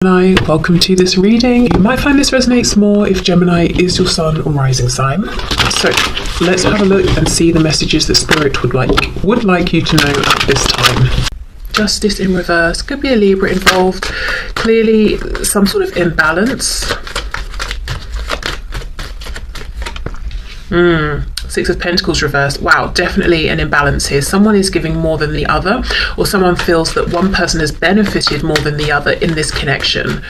Gemini, welcome to this reading. You might find this resonates more if Gemini is your sun or rising sign. So let's have a look and see the messages that Spirit would like you to know at this time. Justice in reverse, could be a Libra involved, clearly some sort of imbalance. Six of Pentacles reversed. Wow, definitely an imbalance here. Someone is giving more than the other, or someone feels that one person has benefited more than the other in this connection.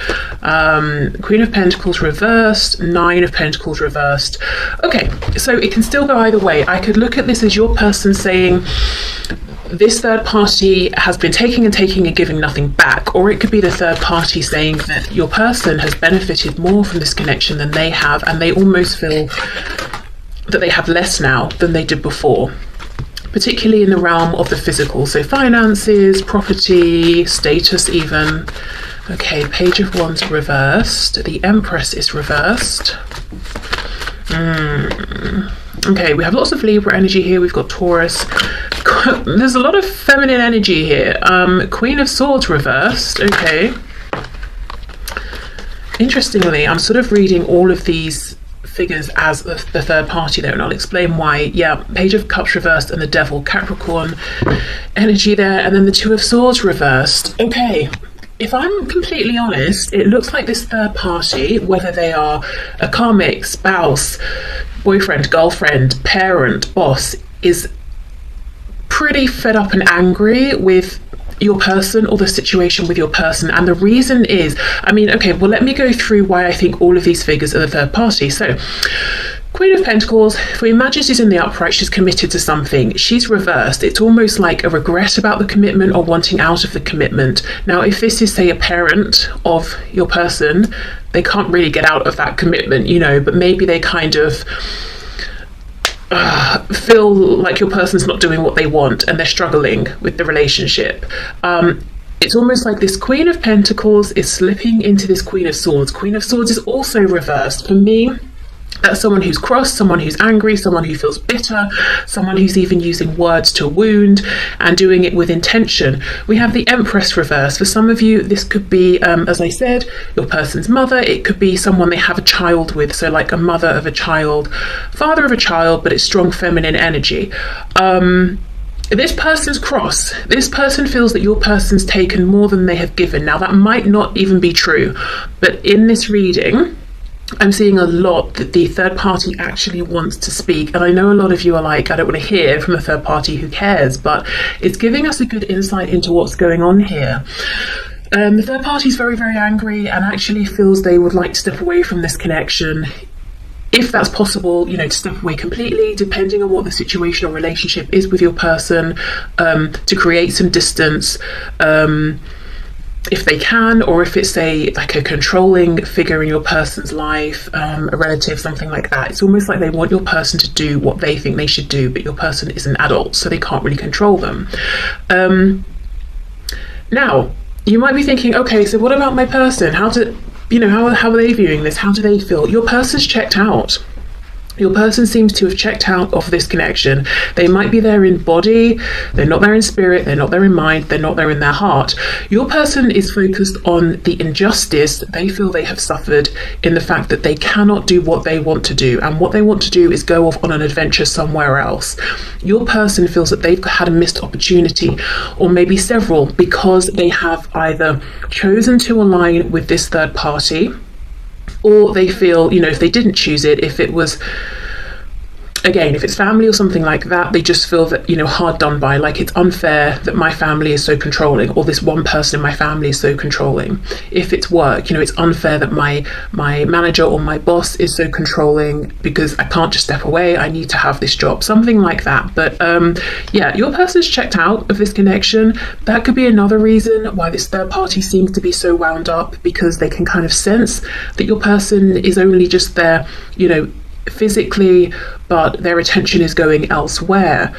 Queen of Pentacles reversed, Nine of Pentacles reversed. Okay, so it can still go either way. I could look at this as your person saying, this third party has been taking and giving nothing back, or it could be the third party saying that your person has benefited more from this connection than they have, and they almost feel that they have less now than they did before, particularly in the realm of the physical, so finances, property, status even. Okay, Page of Wands reversed, the Empress is reversed. Okay, we have lots of Libra energy here. We've got Taurus. There's a lot of feminine energy here. Queen of Swords reversed. Okay, interestingly, I'm sort of reading all of these figures as the third party there, and I'll explain why. Yeah, Page of Cups reversed and the Devil, Capricorn energy there, and then the Two of Swords reversed. Okay, if I'm completely honest, it looks like this third party, whether they are a karmic, spouse, boyfriend, girlfriend, parent, boss, is pretty fed up and angry with your person or the situation with your person. And the reason is, I mean, okay, well, let me go through why I think all of these figures are the third party. So Queen of Pentacles, if we imagine she's in the upright, she's committed to something, she's reversed. It's almost like a regret about the commitment or wanting out of the commitment. Now, if this is, say, a parent of your person, they can't really get out of that commitment, you know, but maybe they kind of feel like your person's not doing what they want and they're struggling with the relationship. It's almost like this Queen of Pentacles is slipping into this Queen of Swords. Queen of Swords is also reversed. For me, that's someone who's cross, someone who's angry, someone who feels bitter, someone who's even using words to wound and doing it with intention. We have the Empress reverse. For some of you, this could be, as I said, your person's mother. It could be someone they have a child with, so like a mother of a child, father of a child, but it's strong feminine energy. This person's cross. This person feels that your person's taken more than they have given. Now, that might not even be true, but in this reading, I'm seeing a lot that the third party actually wants to speak. And I know a lot of you are like, I don't want to hear from a third party, who cares? But it's giving us a good insight into what's going on here. The third party is very, very angry and actually feels they would like to step away from this connection. If that's possible, you know, to step away completely, depending on what the situation or relationship is with your person, to create some distance, if they can, or if it's like a controlling figure in your person's life, a relative, something like that. It's almost like they want your person to do what they think they should do, but your person is an adult, so they can't really control them. Now, you might be thinking, okay, so what about my person? How are they viewing this? How do they feel? Your person's checked out. Your person seems to have checked out of this connection. They might be there in body, they're not there in spirit, they're not there in mind, they're not there in their heart. Your person is focused on the injustice that they feel they have suffered in the fact that they cannot do what they want to do. And what they want to do is go off on an adventure somewhere else. Your person feels that they've had a missed opportunity, or maybe several, because they have either chosen to align with this third party, or they feel, you know, if they didn't choose it, if it was, again, if it's family or something like that, they just feel that, you know, hard done by, like it's unfair that my family is so controlling, or this one person in my family is so controlling. If it's work, you know, it's unfair that my manager or my boss is so controlling because I can't just step away, I need to have this job, something like that. But yeah, your person's checked out of this connection. That could be another reason why this third party seems to be so wound up, because they can kind of sense that your person is only just there, you know, physically, but their attention is going elsewhere.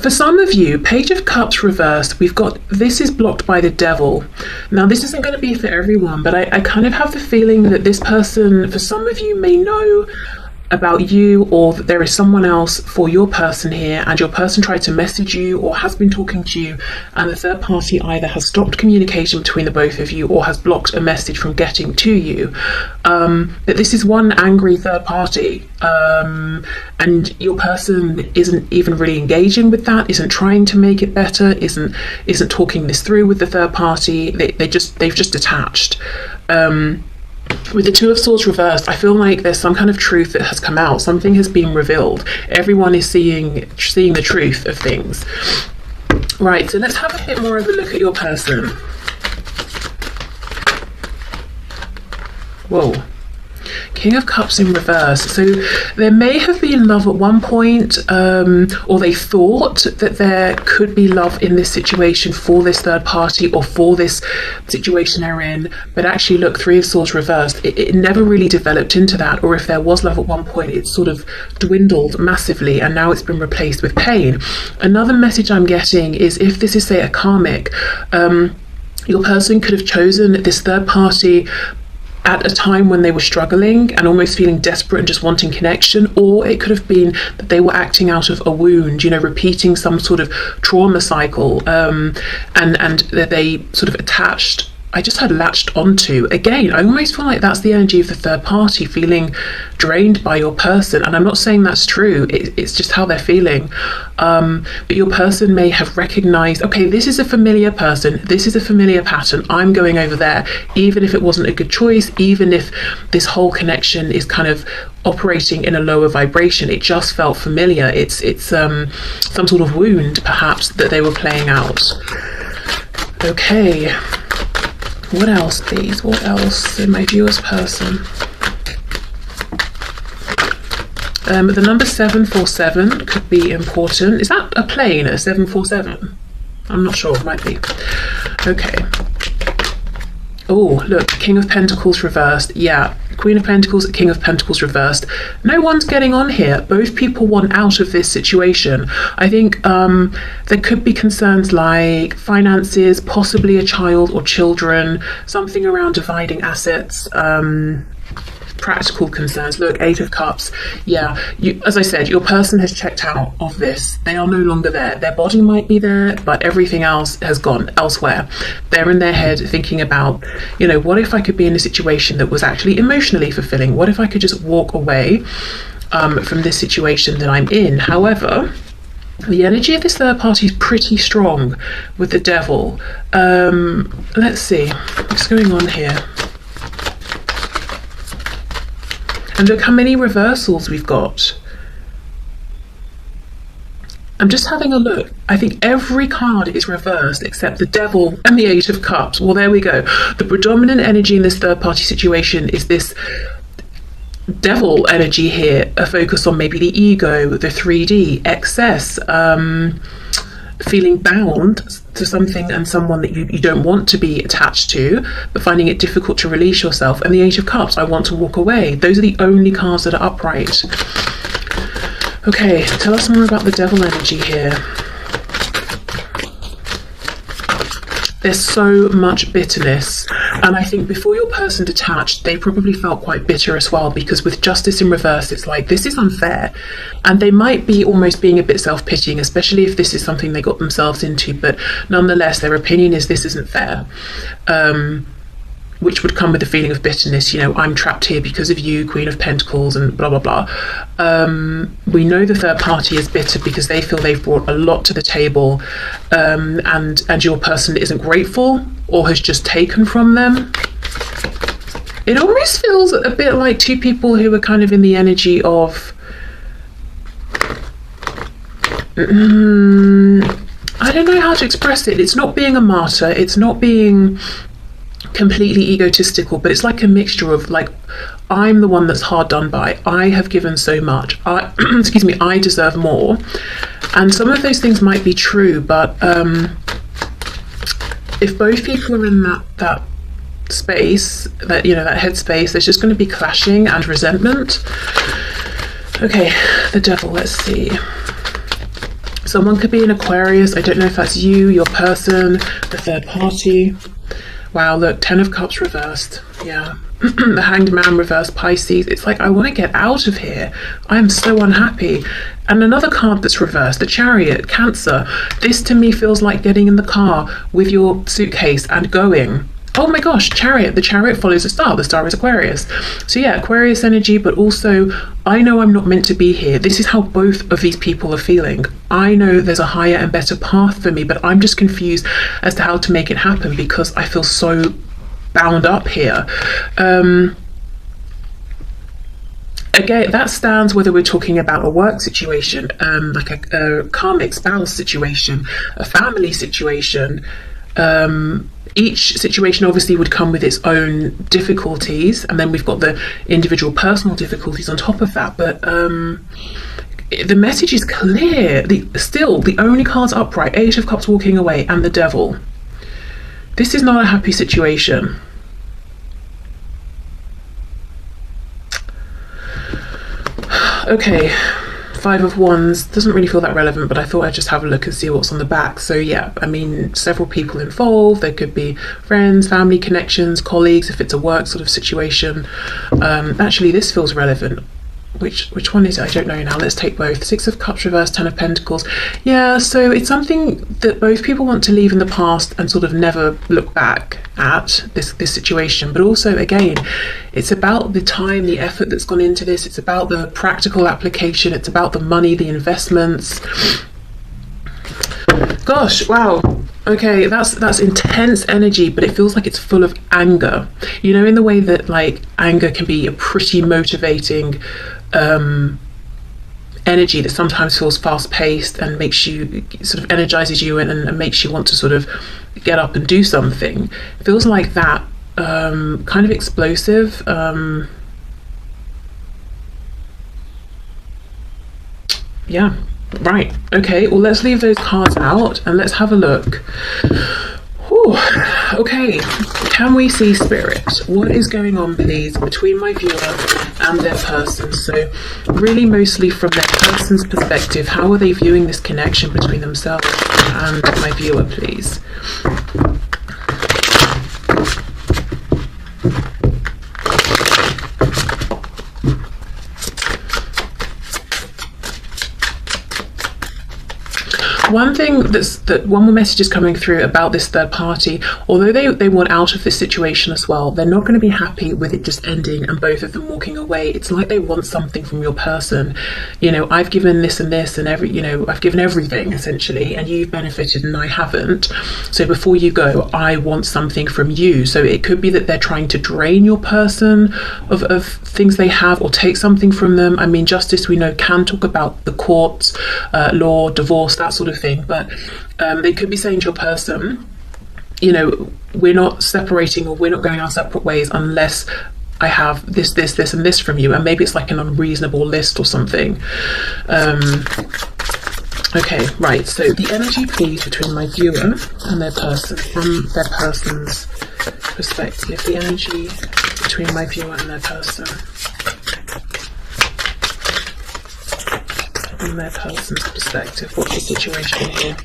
For some of you, Page of Cups reversed, we've got, this is blocked by the Devil. Now, this isn't going to be for everyone, but I kind of have the feeling that this person, for some of you, may know about you, or that there is someone else for your person here, and your person tried to message you or has been talking to you, and the third party either has stopped communication between the both of you or has blocked a message from getting to you. But this is one angry third party, and your person isn't even really engaging with that, isn't trying to make it better, isn't talking this through with the third party. They've just detached. With the Two of Swords reversed, I feel like there's some kind of truth that has come out. Something has been revealed. Everyone is seeing the truth of things. Right, so let's have a bit more of a look at your person. Whoa. King of Cups in reverse. So there may have been love at one point, or they thought that there could be love in this situation for this third party or for this situation they're in, but actually look, Three of Swords reversed, it never really developed into that. Or if there was love at one point, it sort of dwindled massively, and now it's been replaced with pain. Another message I'm getting is, if this is, say, a karmic, your person could have chosen this third party at a time when they were struggling and almost feeling desperate and just wanting connection, or it could have been that they were acting out of a wound, repeating some sort of trauma cycle, and that they sort of attached, I just had latched onto. Again, I almost feel like that's the energy of the third party, feeling drained by your person. And I'm not saying that's true, it's just how they're feeling. But your person may have recognized, okay, this is a familiar person, this is a familiar pattern, I'm going over there, even if it wasn't a good choice, even if this whole connection is kind of operating in a lower vibration, it just felt familiar. It's some sort of wound, perhaps, that they were playing out. Okay. What else, please? What else in my viewer's person? The number 747 could be important. Is that a plane, a 747? I'm not sure, it might be. Okay. Oh, look, King of Pentacles reversed. Yeah, Queen of Pentacles, King of Pentacles reversed. No one's getting on here. Both people want out of this situation. I think there could be concerns like finances, possibly a child or children, something around dividing assets, practical concerns. Look, Eight of Cups. Yeah, as I said, your person has checked out of this. They are no longer there. Their body might be there, but everything else has gone elsewhere. They're in their head thinking about, what if I could be in a situation that was actually emotionally fulfilling? What if I could just walk away from this situation that I'm in? However, the energy of this third party is pretty strong with the Devil. Let's see what's going on here. And look how many reversals we've got. I'm just having a look. I think every card is reversed except the Devil and the Eight of Cups. Well, there we go. The predominant energy in this third party situation is this Devil energy here, a focus on maybe the ego, the 3D, excess, feeling bound to something and someone that you don't want to be attached to, but finding it difficult to release yourself. And the Eight of Cups, I want to walk away. Those are the only cards that are upright. Okay, tell us more about the Devil energy here. There's so much bitterness, and I think before your person detached, they probably felt quite bitter as well, because with Justice in reverse, it's like, this is unfair, and they might be almost being a bit self-pitying, especially if this is something they got themselves into, but nonetheless, their opinion is this isn't fair, which would come with a feeling of bitterness. I'm trapped here because of you, Queen of Pentacles, and blah, blah, blah. We know the third party is bitter because they feel they've brought a lot to the table, and your person isn't grateful or has just taken from them. It almost feels a bit like two people who are kind of in the energy of... I don't know how to express it. It's not being a martyr. It's not being completely egotistical, but it's like a mixture of like, I'm the one that's hard done by, I have given so much, excuse me, I deserve more. And some of those things might be true, but if both people are in that space, that that headspace, there's just going to be clashing and resentment. Okay, the Devil, let's see. Someone could be an Aquarius. I don't know if that's you, your person, the third party. Wow, look, 10 of Cups reversed. Yeah. The Hanged Man reversed, Pisces. It's like, I want to get out of here. I am so unhappy. And another card that's reversed, the Chariot, Cancer. This to me feels like getting in the car with your suitcase and going. Oh my gosh, Chariot. The Chariot follows a star. The star is Aquarius. So yeah, Aquarius energy, but also I know I'm not meant to be here. This is how both of these people are feeling. I know there's a higher and better path for me, but I'm just confused as to how to make it happen because I feel so bound up here. Again, that stands whether we're talking about a work situation, like a karmic spouse situation, a family situation. Each situation obviously would come with its own difficulties, and then we've got the individual personal difficulties on top of that. But the message is clear. Still, the only cards upright, 8 of Cups walking away, and the Devil. This is not a happy situation. Okay, 5 of Wands doesn't really feel that relevant, but I thought I'd just have a look and see what's on the back. So yeah, I mean, several people involved. There could be friends, family connections, colleagues, if it's a work sort of situation. Actually, this feels relevant. Which one is it? I don't know now. Let's take both. 6 of Cups reversed, 10 of Pentacles. Yeah, so it's something that both people want to leave in the past and sort of never look back at this situation. But also, again, it's about the time, the effort that's gone into this. It's about the practical application. It's about the money, the investments. Gosh, wow. Okay, that's intense energy, but it feels like it's full of anger. You know, in the way that like anger can be a pretty motivating energy that sometimes feels fast-paced and makes you sort of energizes you and makes you want to sort of get up and do something. It feels like that, kind of explosive. Yeah. Right, okay, well, let's leave those cards out and let's have a look. Whew. Okay, can we see Spirit? What is going on, please, between my viewer and their person? So really mostly from their person's perspective, how are they viewing this connection between themselves and my viewer, please? One thing one more message is coming through about this third party. Although they want out of this situation as well, they're not going to be happy with it just ending and both of them walking away. It's like they want something from your person. You know, I've given this and this and I've given everything essentially, and you've benefited and I haven't. So before you go, I want something from you. So it could be that they're trying to drain your person of things they have or take something from them. I mean, justice, we know, can talk about the courts, law, divorce, that sort of thing, but they could be saying to your person, you know, we're not separating or we're not going our separate ways unless I have this, this, this and this from you. And maybe it's like an unreasonable list or something. Okay, right, so the energy, please, between my viewer and their person, from their person's perspective. The energy between my viewer and their person. From their person's perspective, what's the situation here?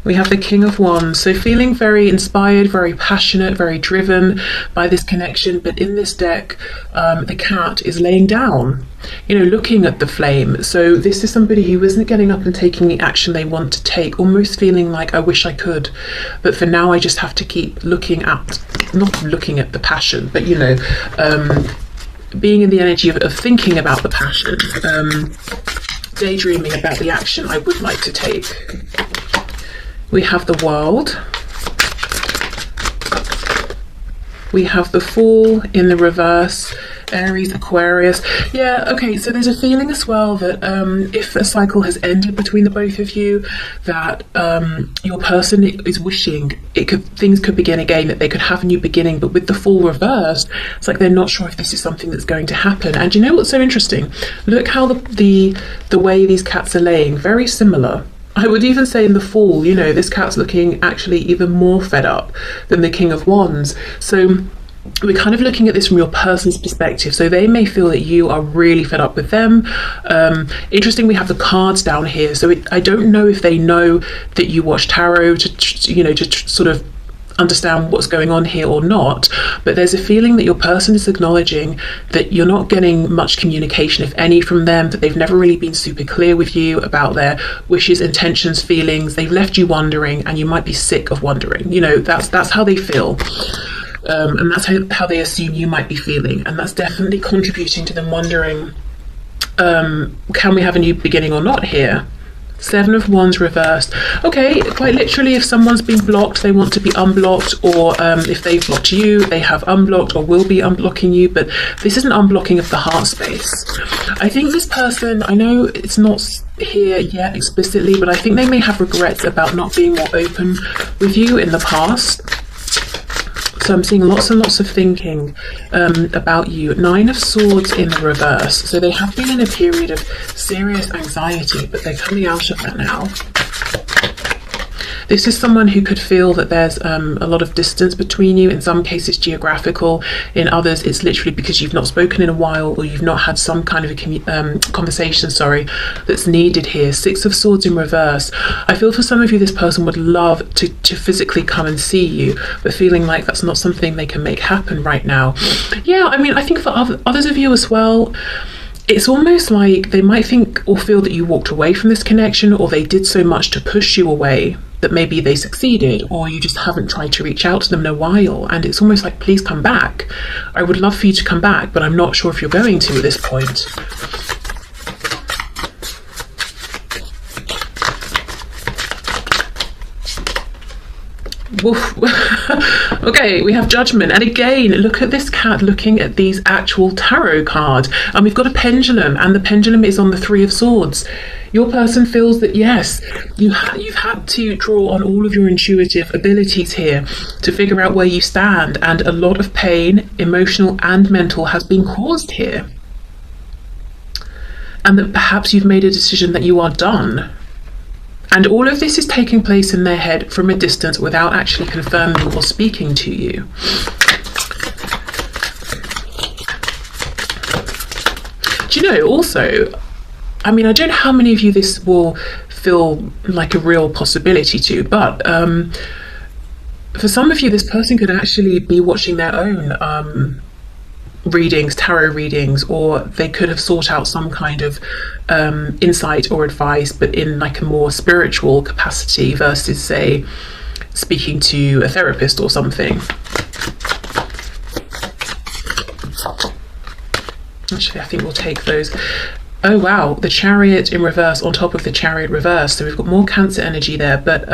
We have the King of Wands, so feeling very inspired, very passionate, very driven by this connection, but in this deck, the cat is laying down, you know, looking at the flame. So this is somebody who isn't getting up and taking the action they want to take, almost feeling like, I wish I could, but for now I just have to keep looking at, not looking at the passion, but, you know, being in the energy of thinking about the passion, daydreaming about the action I would like to take. We have the World. We have the Fool in the reverse. Aries, Aquarius. Yeah, okay, so there's a feeling as well that if a cycle has ended between the both of you, that your person is wishing things could begin again, that they could have a new beginning. But with the Fool reversed, it's like they're not sure if this is something that's going to happen. And you know what's so interesting? Look how the way these cats are laying, very similar. I would even say in the Fool, you know, this cat's looking actually even more fed up than the King of Wands. So we're kind of looking at this from your person's perspective. So they may feel that you are really fed up with them. Interesting, we have the cards down here. So I don't know if they know that you watch tarot to, you know, to sort of understand what's going on here or not, but there's a feeling that your person is acknowledging that you're not getting much communication, if any, from them, that they've never really been super clear with you about their wishes, intentions, feelings. They've left you wondering, and you might be sick of wondering. You know, that's how they feel. And that's how they assume you might be feeling, and that's definitely contributing to them wondering, can we have a new beginning or not here? 7 of Wands reversed. Okay, quite literally, if someone's been blocked, they want to be unblocked, or if they've blocked you, they have unblocked or will be unblocking you, but this is an unblocking of the heart space. I think this person, I know it's not here yet explicitly, but I think they may have regrets about not being more open with you in the past. So I'm seeing lots and lots of thinking about you. 9 of Swords in the reverse. So they have been in a period of serious anxiety, but they're coming out of that now. This is someone who could feel that there's a lot of distance between you. In some cases geographical, in others it's literally because you've not spoken in a while, or you've not had some kind of a conversation, that's needed here. 6 of Swords in reverse. I feel for some of you this person would love to physically come and see you, but feeling like that's not something they can make happen right now. Yeah, I mean, I think for others of you as well, it's almost like they might think or feel that you walked away from this connection, or they did so much to push you away that maybe they succeeded, or you just haven't tried to reach out to them in a while, and it's almost like, please come back. I would love for you to come back, but I'm not sure if you're going to at this point. Woof. Okay, we have Judgment, and again, look at this cat looking at these actual tarot cards, and we've got a pendulum, and the pendulum is on the 3 of Swords. Your person feels that yes, you've had to draw on all of your intuitive abilities here to figure out where you stand, and a lot of pain, emotional and mental, has been caused here, and that perhaps you've made a decision that you are done. And all of this is taking place in their head from a distance without actually confirming or speaking to you. Do you know, also, I mean, I don't know how many of you this will feel like a real possibility to, but for some of you, this person could actually be watching their own readings, tarot readings, or they could have sought out some kind of insight or advice, but in like a more spiritual capacity versus, say, speaking to a therapist or something. Actually, I think we'll take those. Oh wow, the Chariot in reverse on top of the Chariot reverse. So we've got more Cancer energy there, but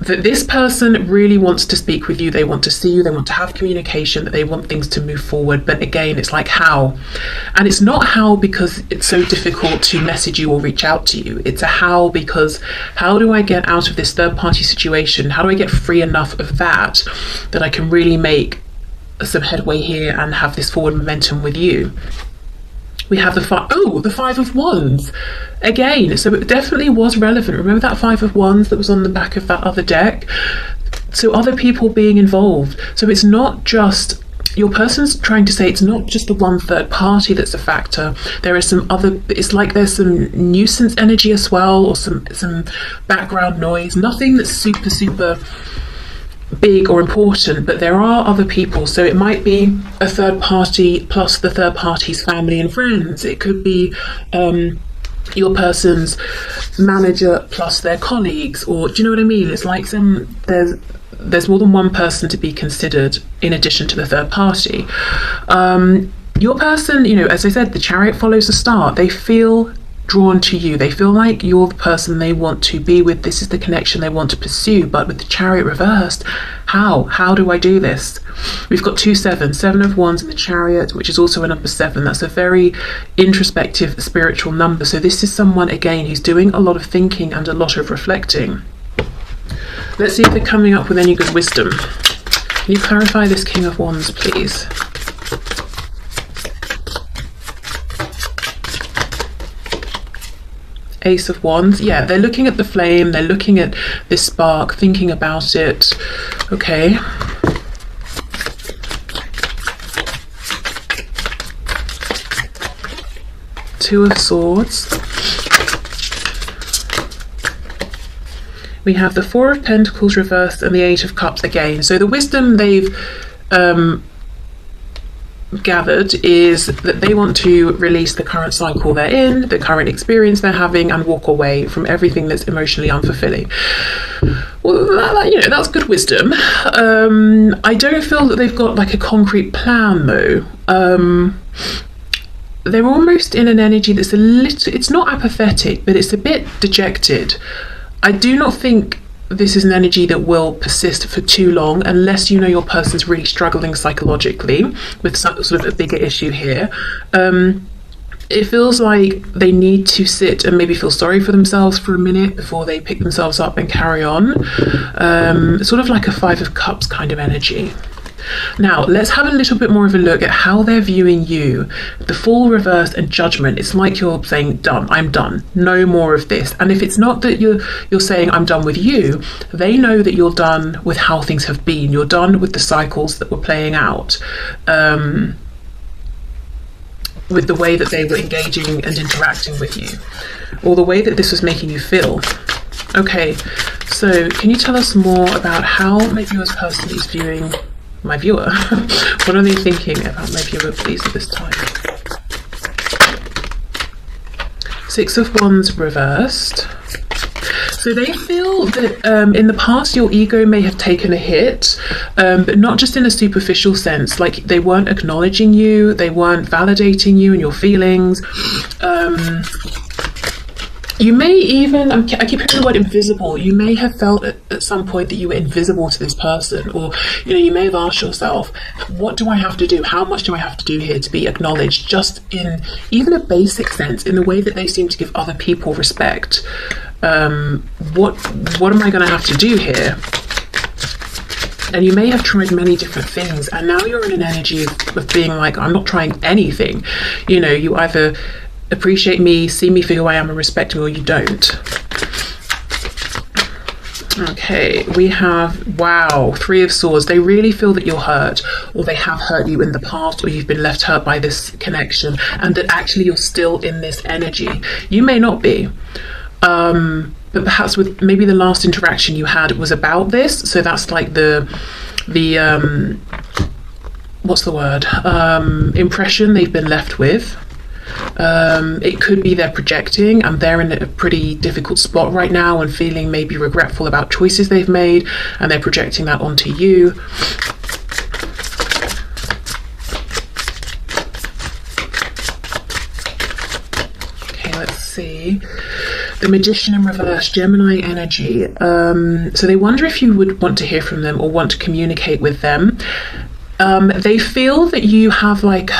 that this person really wants to speak with you, they want to see you, they want to have communication, that they want things to move forward, but again, it's like how. And it's not how because it's so difficult to message you or reach out to you, it's a how because how do I get out of this third party situation, how do I get free enough of that I can really make some headway here and have this forward momentum with you. We have the 5 of Wands again, so it definitely was relevant. Remember that 5 of Wands that was on the back of that other deck? So other people being involved. So it's not just, your person's trying to say it's not just the one third party that's a factor. There is some other, it's like there's some nuisance energy as well, or some background noise. Nothing that's super big or important, but there are other people. So it might be a third party plus the third party's family and friends. It could be your person's manager plus their colleagues, or do you know what I mean? It's like there's more than one person to be considered in addition to the third party. Your person, you know, as I said, the Chariot follows the star. They feel drawn to you, they feel like you're the person they want to be with, this is the connection they want to pursue. But with the Chariot reversed, how do I do this? We've got 2 7 of Wands in the Chariot, which is also a number 7. That's a very introspective spiritual number. So this is someone again who's doing a lot of thinking and a lot of reflecting. Let's see if they're coming up with any good wisdom. Can you clarify this King of Wands, please? Ace of Wands. Yeah, they're looking at the flame, they're looking at this spark, thinking about it. Okay. Two of Swords. We have the Four of Pentacles reversed and the Eight of Cups again. So the wisdom they've gathered is that they want to release the current cycle they're in, the current experience they're having, and walk away from everything that's emotionally unfulfilling. Well, that's good wisdom. I don't feel that they've got like a concrete plan though. They're almost in an energy that's a little, it's not apathetic, but it's a bit dejected. I do not think this is an energy that will persist for too long unless you know your person's really struggling psychologically with some sort of a bigger issue here. It feels like they need to sit and maybe feel sorry for themselves for a minute before they pick themselves up and carry on. Sort of like a Five of Cups kind of energy. Now, let's have a little bit more of a look at how they're viewing you. The Fool, reverse, and Judgment. It's like you're saying, done, I'm done, no more of this. And if it's not that you're saying, I'm done with you, they know that you're done with how things have been. You're done with the cycles that were playing out, with the way that they were engaging and interacting with you, or the way that this was making you feel. Okay, so can you tell us more about how my viewer's person is viewing my viewer? What are they thinking about my viewer, please, at this time? Six of Wands reversed. So they feel that in the past your ego may have taken a hit, but not just in a superficial sense. Like they weren't acknowledging you, they weren't validating you and your feelings. You may even, I keep hearing the word invisible, you may have felt at some point that you were invisible to this person, or you may have asked yourself, what do I have to do? How much do I have to do here to be acknowledged, just in even a basic sense, in the way that they seem to give other people respect? What am I going to have to do here? And you may have tried many different things, and now you're in an energy of being like, I'm not trying anything. You either appreciate me, see me for who I am and respect me, or you don't. Okay, we have, wow, Three of Swords. They really feel that you're hurt, or they have hurt you in the past, or you've been left hurt by this connection, and that actually you're still in this energy. You may not be, but perhaps with maybe the last interaction you had was about this. So that's like the what's the word? Impression they've been left with. It could be they're projecting and they're in a pretty difficult spot right now and feeling maybe regretful about choices they've made, and they're projecting that onto you. Okay, let's see. The Magician in reverse, Gemini energy. So they wonder if you would want to hear from them or want to communicate with them. They feel that you have like,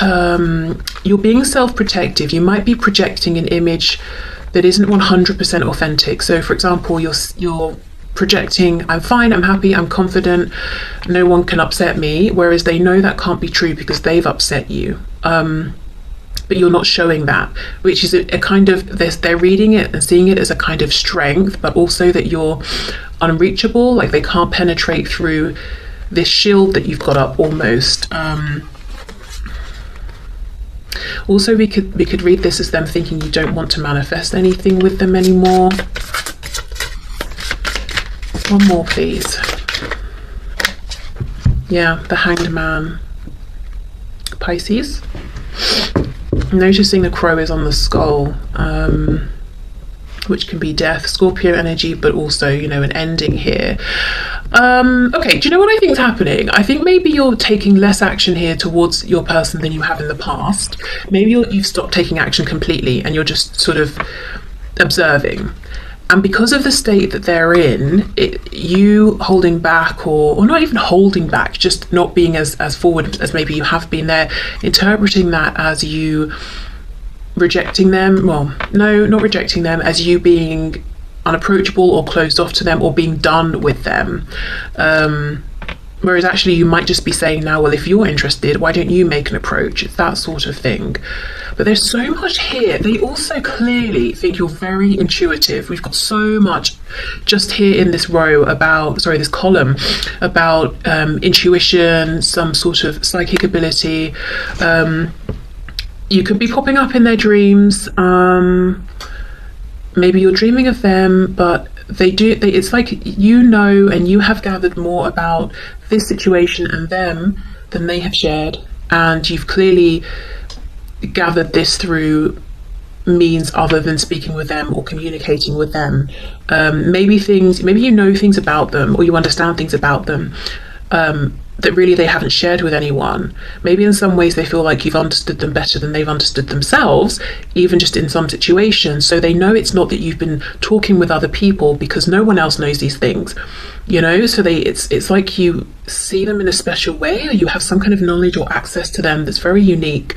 you're being self-protective. You might be projecting an image that isn't 100% authentic. So for example, you're projecting, I'm fine, I'm happy, I'm confident, no one can upset me, whereas they know that can't be true because they've upset you. But you're not showing that, which is a kind of, they're reading it and seeing it as a kind of strength, but also that you're unreachable, like they can't penetrate through this shield that you've got up almost. Also, we could read this as them thinking you don't want to manifest anything with them anymore. One more, please. Yeah, the Hanged Man. Pisces. Noticing the crow is on the skull, which can be death, Scorpio energy, but also, an ending here. Okay, do you know what I think is happening? I think maybe you're taking less action here towards your person than you have in the past. Maybe you've stopped taking action completely and you're just sort of observing. And because of the state that they're in, you holding back, or not even holding back, just not being as forward as maybe you have been, there, interpreting that as you rejecting them. Well, no, not rejecting them, as you being unapproachable or closed off to them or being done with them. Whereas actually you might just be saying now, well, if you're interested, why don't you make an approach? It's that sort of thing. But there's so much here. They also clearly think you're very intuitive. We've got so much just here in this row about, this column about intuition, some sort of psychic ability. You could be popping up in their dreams. Maybe you're dreaming of them, but it's like, you know, and you have gathered more about this situation and them than they have shared, and you've clearly gathered this through means other than speaking with them or communicating with them. Maybe you know things about them, or you understand things about them that really they haven't shared with anyone. Maybe in some ways they feel like you've understood them better than they've understood themselves, even just in some situations. So they know it's not that you've been talking with other people, because no one else knows these things, you know. So it's like you see them in a special way, or you have some kind of knowledge or access to them that's very unique.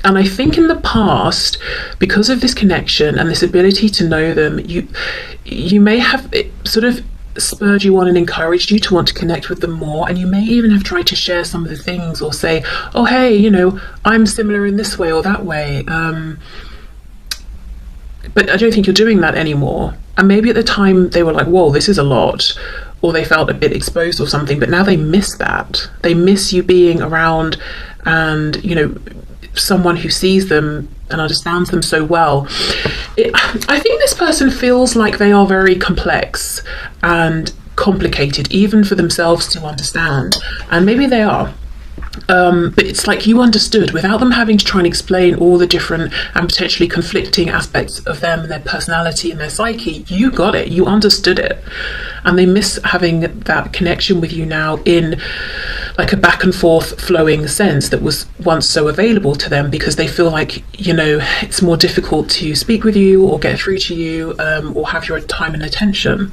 And I think in the past, because of this connection and this ability to know them, you may have it sort of spurred you on and encouraged you to want to connect with them more, and you may even have tried to share some of the things, or say, oh hey, you know, I'm similar in this way or that way, but I don't think you're doing that anymore. And maybe at the time they were like, whoa, this is a lot, or they felt a bit exposed or something, but now they miss that. They miss you being around, and, you know, someone who sees them and understands them so well. I think this person feels like they are very complex and complicated, even for themselves to understand, and maybe they are. But it's like you understood without them having to try and explain all the different and potentially conflicting aspects of them and their personality and their psyche. You got it, you understood it, and they miss having that connection with you now in like a back and forth flowing sense that was once so available to them, because they feel like, you know, it's more difficult to speak with you or get through to you, or have your time and attention.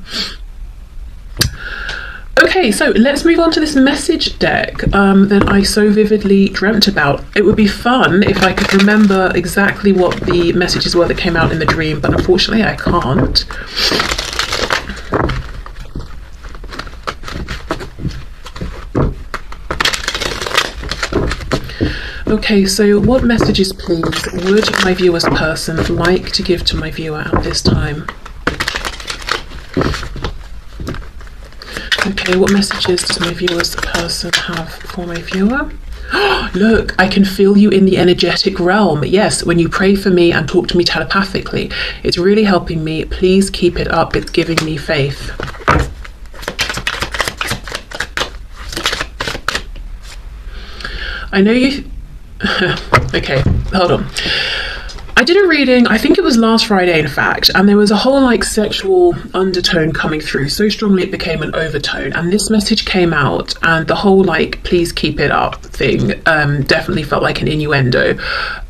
Okay, so let's move on to this message deck that I so vividly dreamt about. It would be fun if I could remember exactly what the messages were that came out in the dream, but unfortunately I can't. Okay, so what messages, please, would my viewer's person like to give to my viewer at this time? Okay, what messages does my viewer's person have for my viewer? Look, I can feel you in the energetic realm. Yes, when you pray for me and talk to me telepathically, it's really helping me. Please keep it up. It's giving me faith. I know you... Okay, hold on. I did a reading, I think it was last Friday in fact, and there was a whole like sexual undertone coming through so strongly it became an overtone, and this message came out, and the whole like please keep it up thing definitely felt like an innuendo,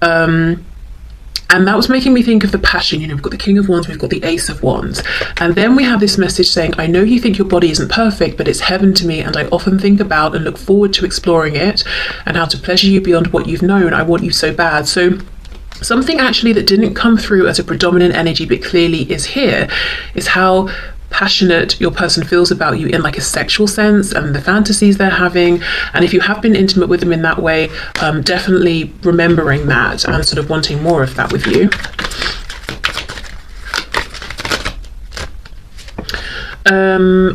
and that was making me think of the passion. You know, we've got the King of Wands, we've got the Ace of Wands, and then we have this message saying, I know you think your body isn't perfect, but it's heaven to me, and I often think about and look forward to exploring it and how to pleasure you beyond what you've known. I want you so bad. So something actually that didn't come through as a predominant energy but clearly is here is how passionate your person feels about you in like a sexual sense, and the fantasies they're having. And if you have been intimate with them in that way, definitely remembering that and sort of wanting more of that with you.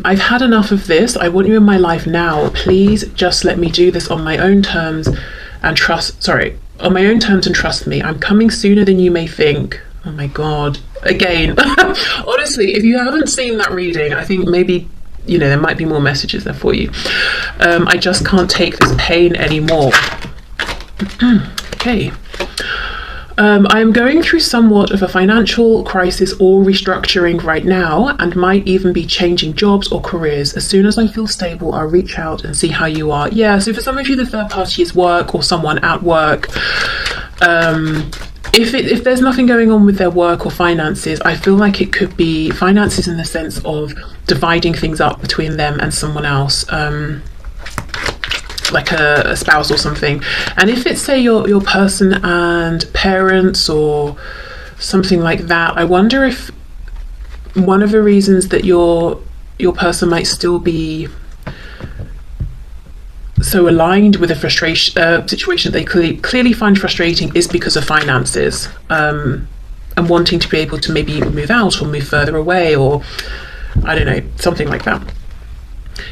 I've had enough of this. I want you in my life now. Please just let me do this on my own terms and trust me. I'm coming sooner than you may think. Oh my god. Again, honestly, if you haven't seen that reading, I think maybe, you know, there might be more messages there for you. I just can't take this pain anymore. Okay. I am going through somewhat of a financial crisis or restructuring right now, and might even be changing jobs or careers. As soon as I feel stable, I'll reach out and see how you are. Yeah, so for some of you, the third party is work or someone at work. If there's nothing going on with their work or finances, I feel like it could be finances in the sense of dividing things up between them and someone else. Like a spouse or something. And if it's, say, your person and parents or something like that, I wonder if one of the reasons that your person might still be so aligned with a situation they clearly find frustrating is because of finances, and wanting to be able to maybe move out or move further away, or I don't know, something like that.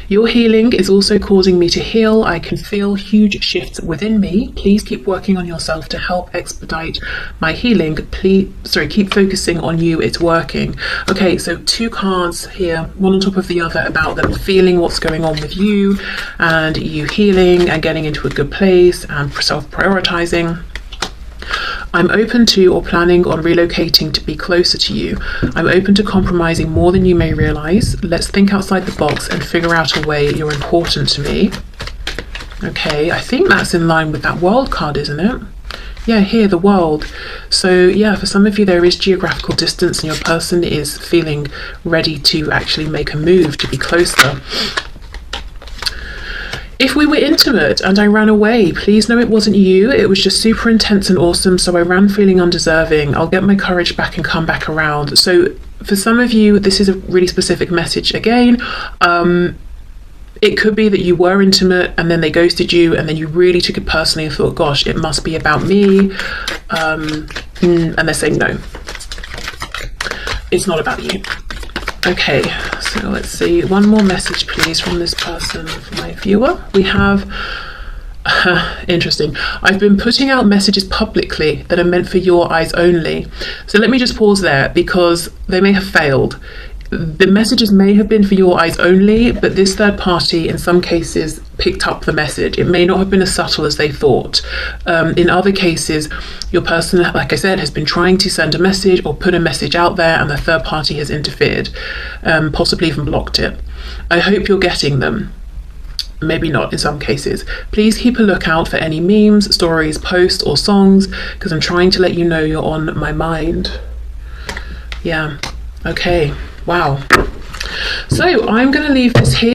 Your healing is also causing me to heal. I can feel huge shifts within me. Please keep working on yourself to help expedite my healing. Keep focusing on you. It's working. Okay, so 2 cards here, one on top of the other, about them feeling what's going on with you and you healing and getting into a good place and self-prioritizing. I'm open to or planning on relocating to be closer to you. I'm open to compromising more than you may realize. Let's think outside the box and figure out a way you're important to me. Okay, I think that's in line with that world card, isn't it? Yeah, here, the world. So yeah, for some of you there is geographical distance and your person is feeling ready to actually make a move to be closer. If we were intimate and I ran away, please know it wasn't you. It was just super intense and awesome, so I ran feeling undeserving. I'll get my courage back and come back around. So for some of you, this is a really specific message again. It could be that you were intimate and then they ghosted you and then you really took it personally and thought, gosh, it must be about me. And they're saying, no, it's not about you. Okay, so let's see. One more message, please, from this person, my viewer. We have, interesting. I've been putting out messages publicly that are meant for your eyes only. So let me just pause there because they may have failed. The messages may have been for your eyes only, but this third party in some cases picked up the message. It may not have been as subtle as they thought. In other cases, your person, like I said, has been trying to send a message or put a message out there and the third party has interfered, possibly even blocked it. I hope you're getting them. Maybe not in some cases. Please keep a lookout for any memes, stories, posts or songs because I'm trying to let you know you're on my mind. Yeah, okay. Wow. So I'm going to leave this here.